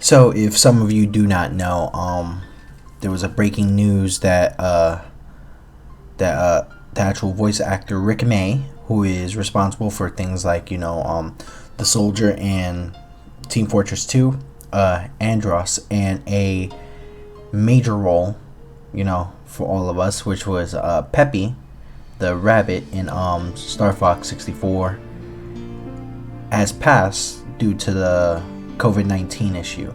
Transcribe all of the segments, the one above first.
So, if some of you do not know, there was a breaking news that the actual voice actor Rick May, who is responsible for things like the Soldier and Team Fortress 2, Andros, and a major role, for all of us, which was Peppy, the rabbit in Star Fox 64, has passed due to the COVID-19 issue.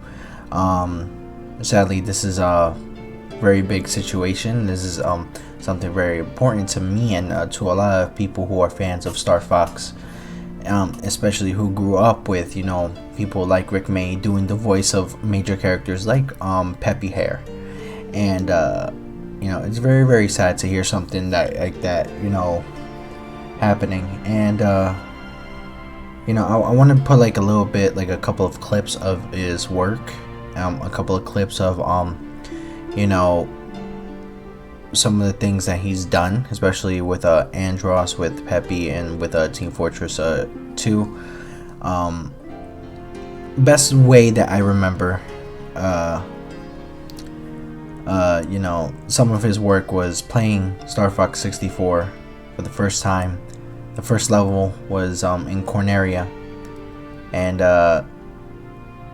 Sadly, this is a very big situation. This is something very important to me and to a lot of people who are fans of Star Fox, especially who grew up with people like Rick May doing the voice of major characters like Peppy Hare, and it's very, very sad to hear something like that happening. And I want to put a couple of clips of his work, a couple of clips of some of the things that he's done, especially with Andros, with Peppy, and with Team Fortress 2. Best way that I remember, some of his work was playing Star Fox 64 for the first time. The first level was in Corneria, and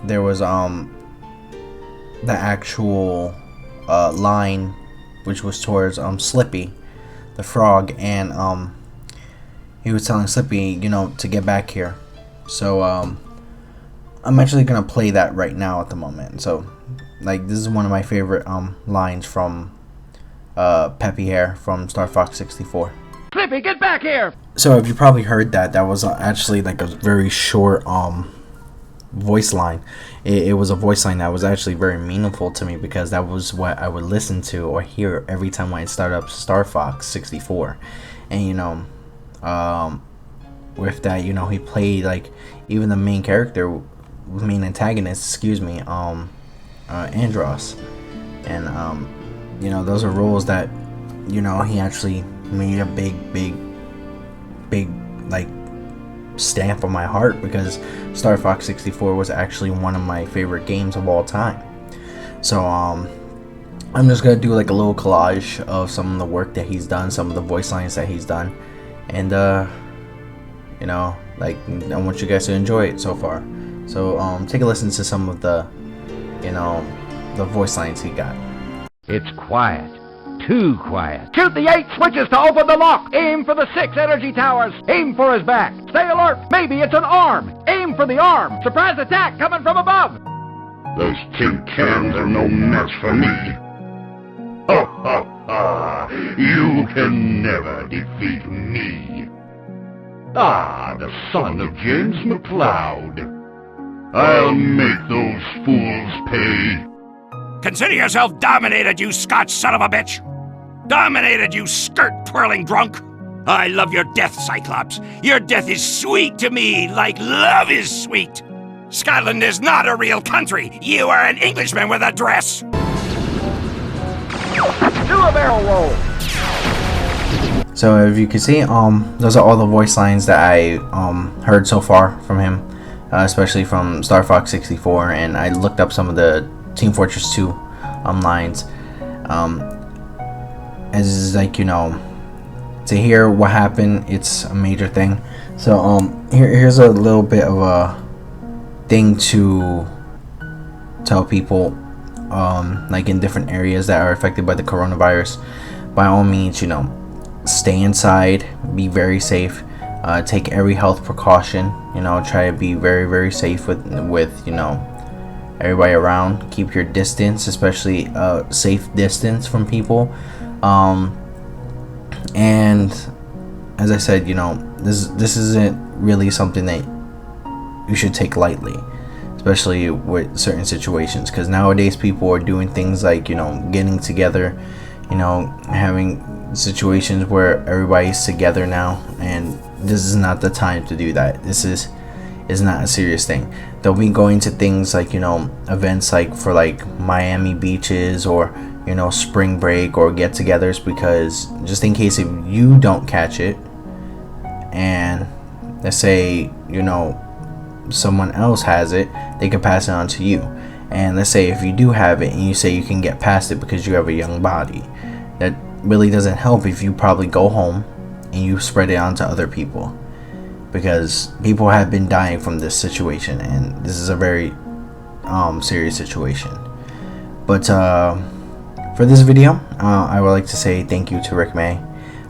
there was the actual line, which was towards Slippy, the frog, and he was telling Slippy, to get back here. So I'm actually gonna play that right now at the moment. So this is one of my favorite lines from Peppy Hare from Star Fox 64. Slippy, get back here! So if you probably heard that was actually a very short voice line. It was a voice line that was actually very meaningful to me, because that was what I would listen to or hear every time I start up Star Fox 64. And with that, he played even the main character, main antagonist, Andros. And those are roles that he actually made a big stamp on my heart, because Star Fox 64 was actually one of my favorite games of all time. So I'm just gonna do a little collage of some of the work that he's done, some of the voice lines that he's done, and I want you guys to enjoy it so far. So take a listen to some of the the voice lines he got. It's quiet. Too quiet. Shoot the 8 switches to open the lock. Aim for the 6 energy towers. Aim for his back. Stay alert. Maybe it's an arm. Aim for the arm. Surprise attack coming from above. Those tin cans are no match for me. Ha ha ha! You can never defeat me. The son of James McLeod. I'll make those fools pay. Consider yourself dominated, you Scotch son of a bitch! Dominated, you skirt-twirling drunk! I love your death, Cyclops. Your death is sweet to me, like love is sweet. Scotland is not a real country. You are an Englishman with a dress. Do a barrel roll. So if you can see, those are all the voice lines that I heard so far from him, especially from Star Fox 64, and I looked up some of the Team Fortress 2 lines, as to hear what happened, it's a major thing. So here's a little bit of a thing to tell people in different areas that are affected by the coronavirus. By all means, stay inside, be very safe, take every health precaution, try to be very, very safe with everybody around. Keep your distance, especially safe distance from people. And as I said, this isn't really something that you should take lightly, especially with certain situations, because nowadays people are doing things like getting together, having situations where everybody's together now, and this is not the time to do that. This is not a serious thing. They'll be going to things like events for Miami beaches, or spring break, or get-togethers, because just in case if you don't catch it, and let's say someone else has it, they can pass it on to you. And let's say if you do have it and you say you can get past it because you have a young body, that really doesn't help if you probably go home and you spread it onto other people, because people have been dying from this situation, and this is a very serious situation. But for this video, I would like to say thank you to Rick May.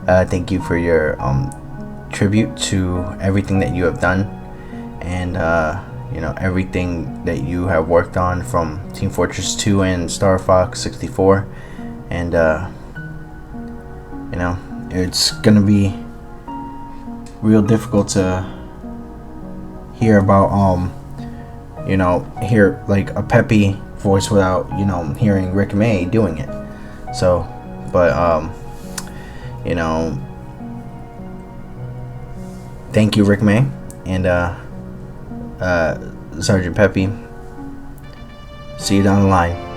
Thank you for your tribute to everything that you have done, and you know, everything that you have worked on from Team Fortress 2 and Star Fox 64. And you know, it's gonna be real difficult to hear about you know, hear like a peppy voice without, you know, hearing Rick May doing it. So, but you know, thank you, Rick May, and Sergeant Peppy. See you down the line.